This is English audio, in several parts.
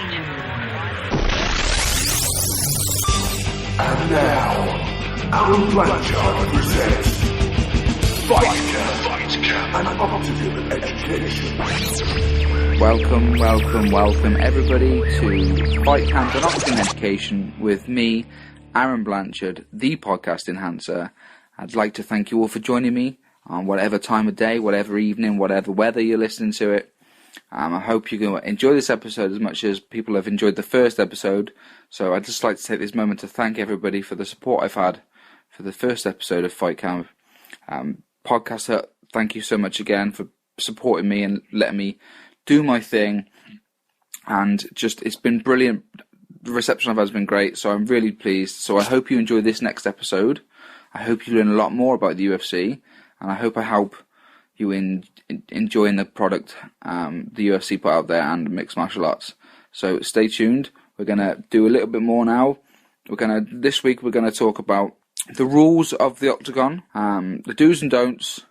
And now, Aaron Blanchard presents Fight Camp, an OCTAGON education. Welcome everybody to Fight Camp, an OCTAGON education with me, Aaron Blanchard, the podcast enhancer. I'd like to thank you all for joining me on whatever time of day, whatever evening, whatever weather you're listening to it. I hope you're going to enjoy this episode as much as people have enjoyed the first episode. So I'd just like to take this moment to thank everybody for the support I've had for the first episode of Fight Camp. Podcaster, thank you so much again for supporting me and letting me do my thing. And just, it's been brilliant. The reception I've had has been great, so I'm really pleased. So I hope you enjoy this next episode. I hope you learn a lot more about the UFC, and I hope I help you in enjoying the product the UFC put out there and mixed martial arts. So stay tuned. We're gonna do a little bit more now. This week we're gonna talk about the rules of the octagon, the do's and don'ts,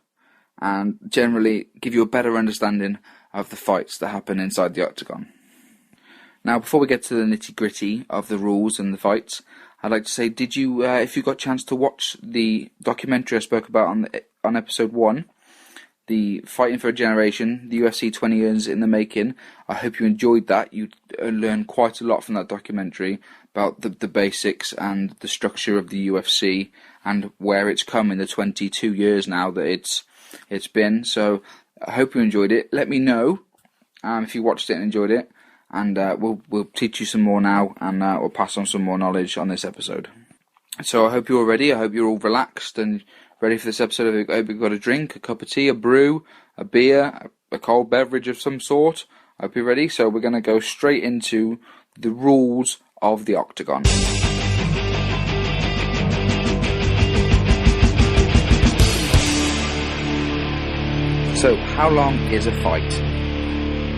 and generally give you a better understanding of the fights that happen inside the octagon. Now, before we get to the nitty gritty of the rules and the fights, I'd like to say, did you, if you got a chance to watch the documentary I spoke about on episode 1, the Fighting for a Generation, the UFC 20 years in the making, I hope you enjoyed that. You learned quite a lot from that documentary about the basics and the structure of the UFC and where it's come in the 22 years now that it's been. So I hope you enjoyed it. Let me know if you watched it and enjoyed it, and we'll teach you some more now, and we'll pass on some more knowledge on this episode. So I hope you're all ready. I hope you're all relaxed and ready for this episode. I hope you've got a drink, a cup of tea, a brew, a beer, a cold beverage of some sort. I hope you're ready. So we're going to go straight into the rules of the octagon. So, how long is a fight?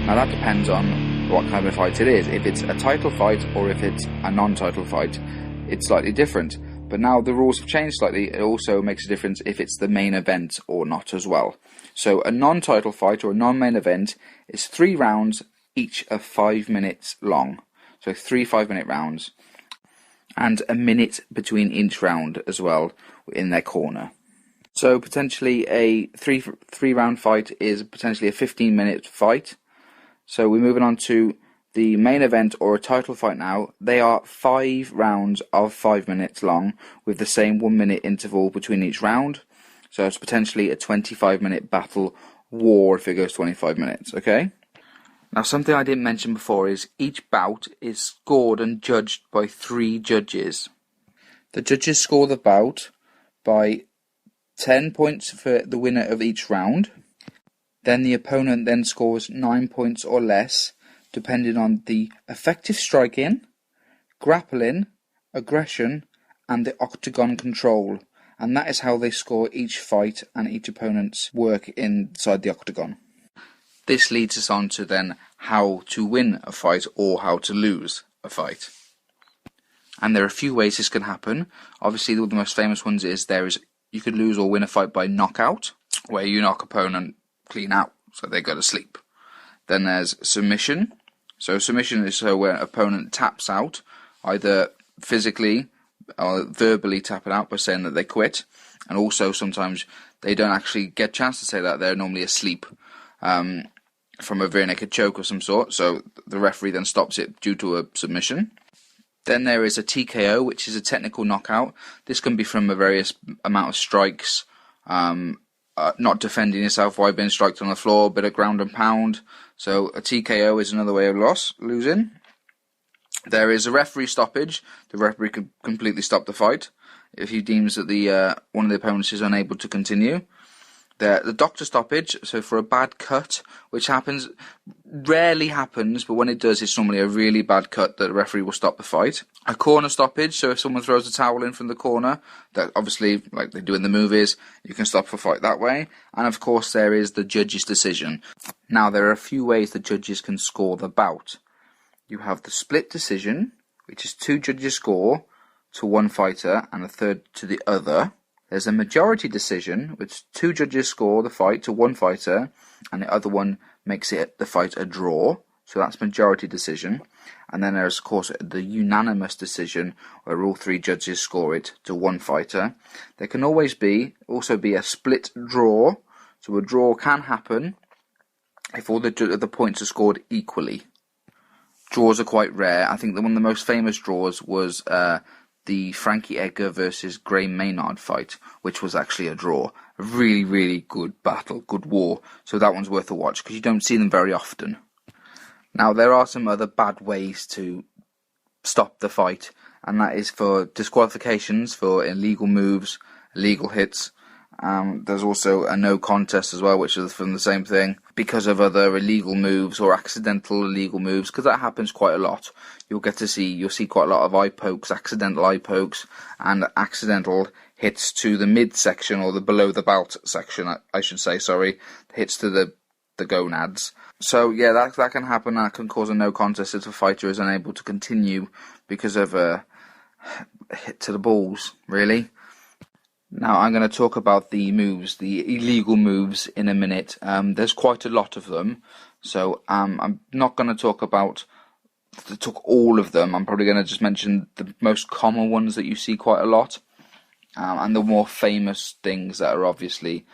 Now that depends on what kind of fight it is. If it's a title fight or if it's a non-title fight, it's slightly different. But now the rules have changed slightly. It also makes a difference if it's the main event or not as well. So a non-title fight or a non-main event is 3 rounds, each of 5 minutes long. So 3 5-minute rounds. And a minute between each round as well in their corner. So potentially a three round fight is potentially a 15-minute fight. So we're moving on to the main event or a title fight now. They are 5 rounds of 5 minutes long with the same 1 minute interval between each round. So it's potentially a 25-minute battle war if it goes 25 minutes, okay? Now something I didn't mention before is each bout is scored and judged by 3 judges. The judges score the bout by 10 points for the winner of each round. Then the opponent then scores 9 points or less, depending on the effective striking, grappling, aggression, and the octagon control. And that is how they score each fight and each opponent's work inside the octagon. This leads us on to then how to win a fight or how to lose a fight. And there are a few ways this can happen. Obviously, one of the most famous ones is you could lose or win a fight by knockout, where you knock opponent clean out, so they go to sleep. Then there's submission. So submission is where an opponent taps out, either physically or verbally tap it out by saying that they quit. And also sometimes they don't actually get a chance to say that. They're normally asleep from a rear naked choke of some sort. So the referee then stops it due to a submission. Then there is a TKO, which is a technical knockout. This can be from a various amount of strikes, not defending yourself while being striked on the floor, a bit of ground and pound. So a TKO is another way of losing. There is a referee stoppage. The referee can completely stop the fight if he deems that one of the opponents is unable to continue. The doctor stoppage, so for a bad cut, which rarely happens, but when it does, it's normally a really bad cut that the referee will stop the fight. A corner stoppage, so if someone throws a towel in from the corner, that obviously, like they do in the movies, you can stop a fight that way. And of course, there is the judge's decision. Now, there are a few ways the judges can score the bout. You have the split decision, which is 2 judges score to one fighter and a third to the other. There's a majority decision, which 2 judges score the fight to one fighter, and the other one makes the fight a draw. so that's majority decision. And then there's, of course, the unanimous decision, where all 3 judges score it to 1 fighter. There can always also be a split draw, so a draw can happen if all the points are scored equally. Draws are quite rare. I think that one of the most famous draws was the Frankie Edgar versus Gray Maynard fight, which was actually a draw. A really, really good battle, good war. So that one's worth a watch, because you don't see them very often. Now, there are some other bad ways to stop the fight, and that is for disqualifications for illegal moves, illegal hits. There's also a no contest as well, which is from the same thing, because of other illegal moves or accidental illegal moves, because that happens quite a lot. You'll see quite a lot of eye pokes, accidental eye pokes, and accidental hits to the midsection, or the below the belt section, I should say, sorry, hits to the gonads. So yeah, that can happen. That can cause a no contest if a fighter is unable to continue because of a hit to the balls, really. Now I'm going to talk about the moves, the illegal moves, in a minute. There's quite a lot of them, so I'm not going to talk all of them. I'm probably going to just mention the most common ones that you see quite a lot, and the more famous things that are obviously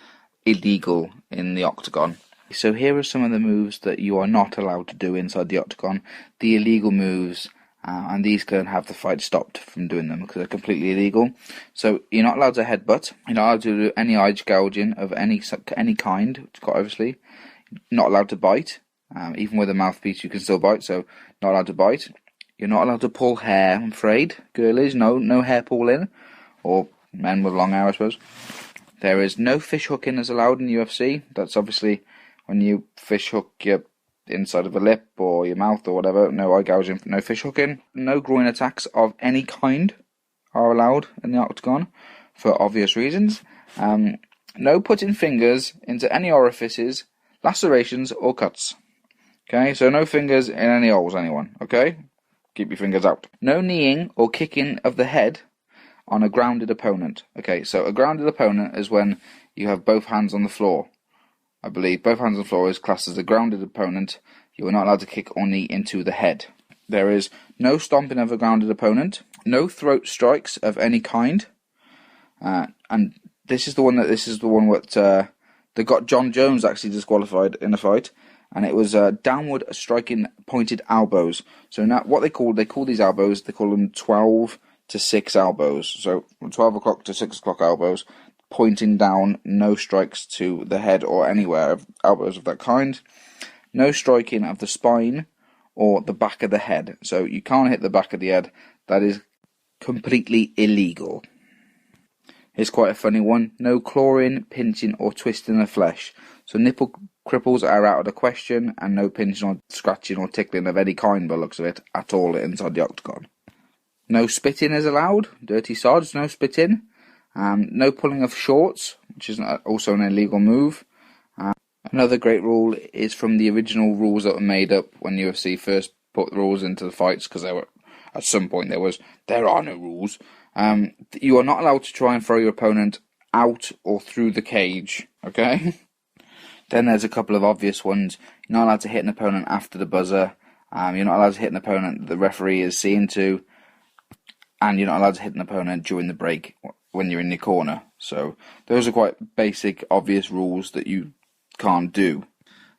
illegal in the octagon. So here are some of the moves that you are not allowed to do inside the octagon, the illegal moves. And these can have the fight stopped from doing them because they're completely illegal. So you're not allowed to headbutt. You're not allowed to do any eye gouging of any kind, quite obviously. Not allowed to bite. Even with a mouthpiece you can still bite, so not allowed to bite. You're not allowed to pull hair, I'm afraid. Girlies, no hair pulling. Or men with long hair, I suppose. There is no fish hooking as allowed in UFC. That's obviously when you fish hook your inside of a lip or your mouth or whatever. No eye gouging, no fish hooking. No groin attacks of any kind are allowed in the octagon for obvious reasons. No putting fingers into any orifices, lacerations or cuts. Okay, so no fingers in any holes, anyone. Okay, keep your fingers out. No kneeing or kicking of the head on a grounded opponent. Okay, so a grounded opponent is when you have both hands on the floor. I believe both hands on the floor is classed as a grounded opponent. You are not allowed to kick or knee into the head. There is no stomping of a grounded opponent. No throat strikes of any kind. And this is the one that got John Jones actually disqualified in a fight. And it was downward striking pointed elbows. So now what they call these elbows, they call them 12 to 6 elbows. So from 12 o'clock to 6 o'clock elbows, pointing down, no strikes to the head or anywhere of elbows of that kind. No striking of the spine or the back of the head. So you can't hit the back of the head. That is completely illegal. Here's quite a funny one. No clawing, pinching or twisting the flesh. So nipple cripples are out of the question, and no pinching or scratching or tickling of any kind by the looks of it at all inside the octagon. No spitting is allowed. Dirty sods, no spitting. No pulling of shorts, which is also an illegal move. Another great rule is from the original rules that were made up when UFC first put the rules into the fights, because at some point there are no rules. You are not allowed to try and throw your opponent out or through the cage, okay? Then there's a couple of obvious ones. You're not allowed to hit an opponent after the buzzer. You're not allowed to hit an opponent that the referee is seeing to. And you're not allowed to hit an opponent during the break when you're in your corner. So those are quite basic, obvious rules that you can't do.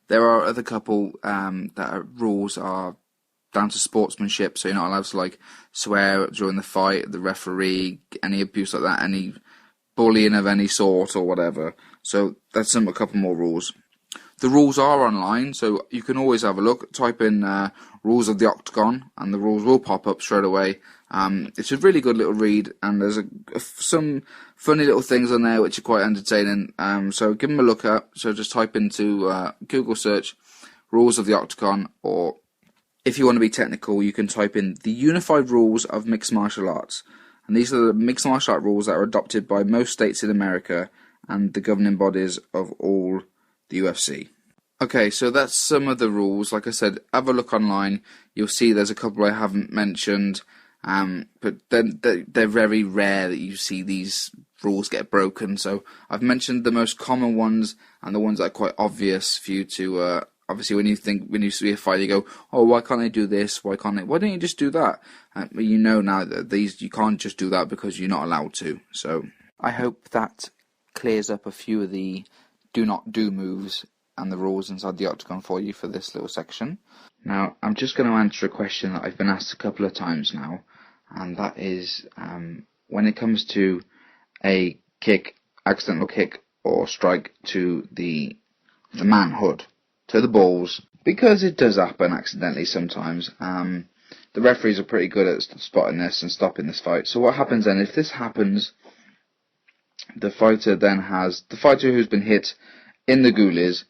There are other couple rules are down to sportsmanship, so you're not allowed to swear during the fight, the referee, any abuse like that, any bullying of any sort or whatever. So that's a couple more rules. The rules are online, so you can always have a look. Type in rules of the octagon, and the rules will pop up straight away. It's a really good little read, and there's some funny little things on there which are quite entertaining. So give them a look at. So just type into Google search rules of the octagon, or if you want to be technical, you can type in the Unified Rules of Mixed Martial Arts. And these are the mixed martial art rules that are adopted by most states in America and the governing bodies of all the UFC. Okay, so that's some of the rules. Like I said, have a look online. You'll see there's a couple I haven't mentioned, but they're very rare that you see these rules get broken. So I've mentioned the most common ones and the ones that are quite obvious for you to obviously when you see a fight, you go, oh, why can't they do this? Why don't you just do that? You know now that you can't just do that because you're not allowed to. So I hope that clears up a few of the do not do moves and the rules inside the octagon for you for this little section. Now, I'm just going to answer a question that I've been asked a couple of times now, and that is when it comes to a kick, accidental kick or strike to the manhood, to the balls, because it does happen accidentally sometimes. The referees are pretty good at spotting this and stopping this fight. So what happens then, if this happens, the fighter who's been hit in the ghoulies,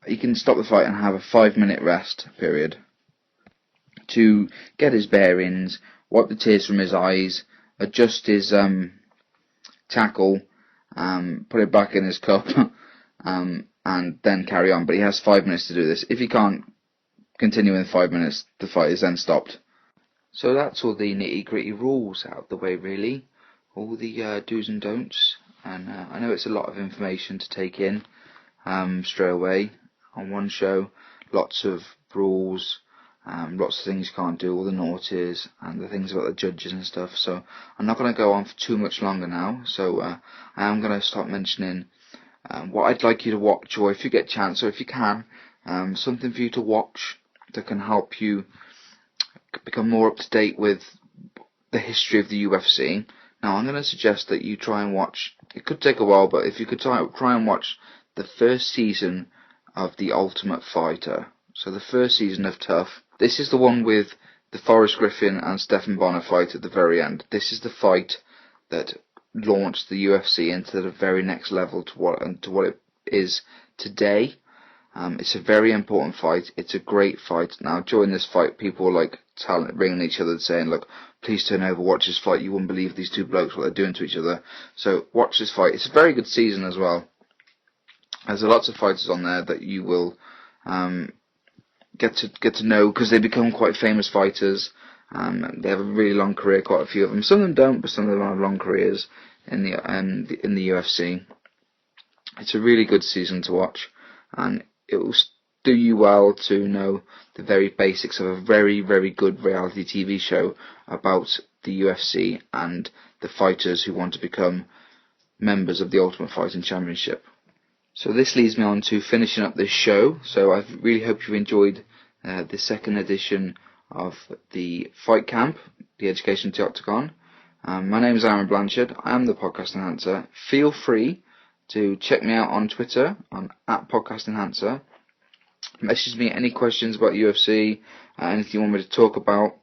he can stop the fight and have a 5-minute rest period to get his bearings, wipe the tears from his eyes, adjust his tackle, put it back in his cup, and then carry on. But he has 5 minutes to do this. If he can't continue in 5 minutes, the fight is then stopped. So that's all the nitty-gritty rules out of the way, really. All the do's and don'ts. And I know it's a lot of information to take in straight away on one show. Lots of rules, lots of things you can't do, all the naughties, and the things about the judges and stuff. So I'm not going to go on for too much longer now. So I am going to start mentioning what I'd like you to watch, or if you get a chance, or if you can, something for you to watch that can help you become more up to date with the history of the UFC. Now, I'm going to suggest that you try and watch, it could take a while, but if you could try and watch the first season of The Ultimate Fighter. So the first season of Tough. This is the one with the Forrest Griffin and Stephan Bonner fight at the very end. This is the fight that launched the UFC into the very next level to what it is today. It's a very important fight. It's a great fight. Now, during this fight, people were ringing each other and saying, look, please turn over, watch this fight. You wouldn't believe these two blokes, what they're doing to each other. So watch this fight. It's a very good season as well. There's lots of fighters on there that you will get to know, because they become quite famous fighters. They have a really long career, quite a few of them. Some of them don't, but some of them have long careers in the UFC. It's a really good season to watch, and it will do you well to know the very basics of a very, very good reality TV show about the UFC and the fighters who want to become members of the Ultimate Fighting Championship. So this leads me on to finishing up this show. So I really hope you enjoyed the second edition of the Fight Camp, the Education to Octagon. My name is Aaron Blanchard. I am the Podcast Enhancer. Feel free to check me out on Twitter on @PodcastEnhancer. Message me any questions about UFC, anything you want me to talk about.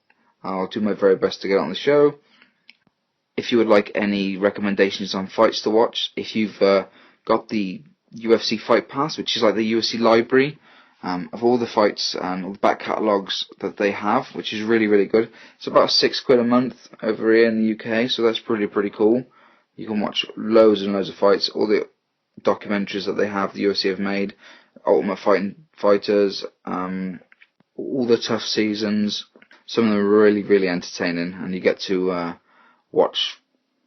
I'll do my very best to get on the show. If you would like any recommendations on fights to watch, if you've got the UFC Fight Pass, which is like the UFC library of all the fights and all the back catalogues that they have, which is really, really good. It's about £6 a month over here in the UK, so that's pretty cool. You can watch loads and loads of fights, all the documentaries that they have, the UFC have made, Ultimate Fighters, all the tough seasons. Some of them are really, really entertaining, and you get to watch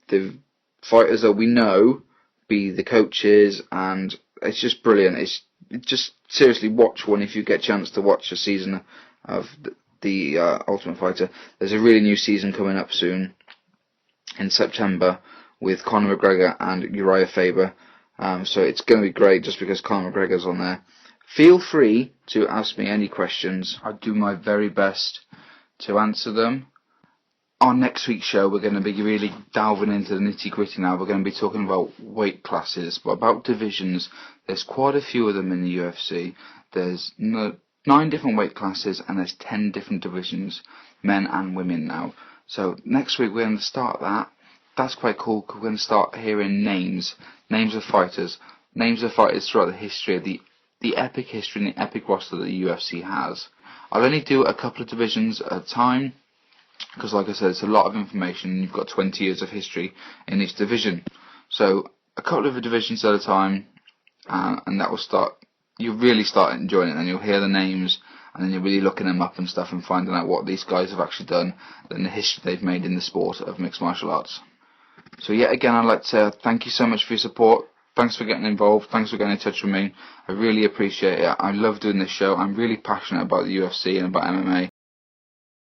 the fighters that we know be the coaches, and it's just brilliant. It's just seriously watch one if you get a chance to watch a season of the Ultimate Fighter. There's a really new season coming up soon in September with Conor McGregor and Uriah Faber. So it's going to be great just because Conor McGregor's on there. Feel free to ask me any questions. I'll do my very best to answer them. On next week's show, we're going to be really delving into the nitty-gritty now. We're going to be talking about weight classes, but about divisions. There's quite a few of them in the UFC. There's 9 different weight classes, and there's 10 different divisions, men and women now. So next week, we're going to start that. That's quite cool, because we're going to start hearing names of fighters throughout the history of the epic history and the epic roster that the UFC has. I'll only do a couple of divisions at a time, because like I said, it's a lot of information, and you've got 20 years of history in each division. So a couple of divisions at a time, and that will start, you'll really start enjoying it, and you'll hear the names, and then you're really looking them up and stuff and finding out what these guys have actually done and the history they've made in the sport of mixed martial arts. So yet again, I'd like to thank you so much for your support. thanks for getting involved. Thanks for getting in touch with me. I really appreciate it. I love doing this show. I'm really passionate about the UFC and about MMA.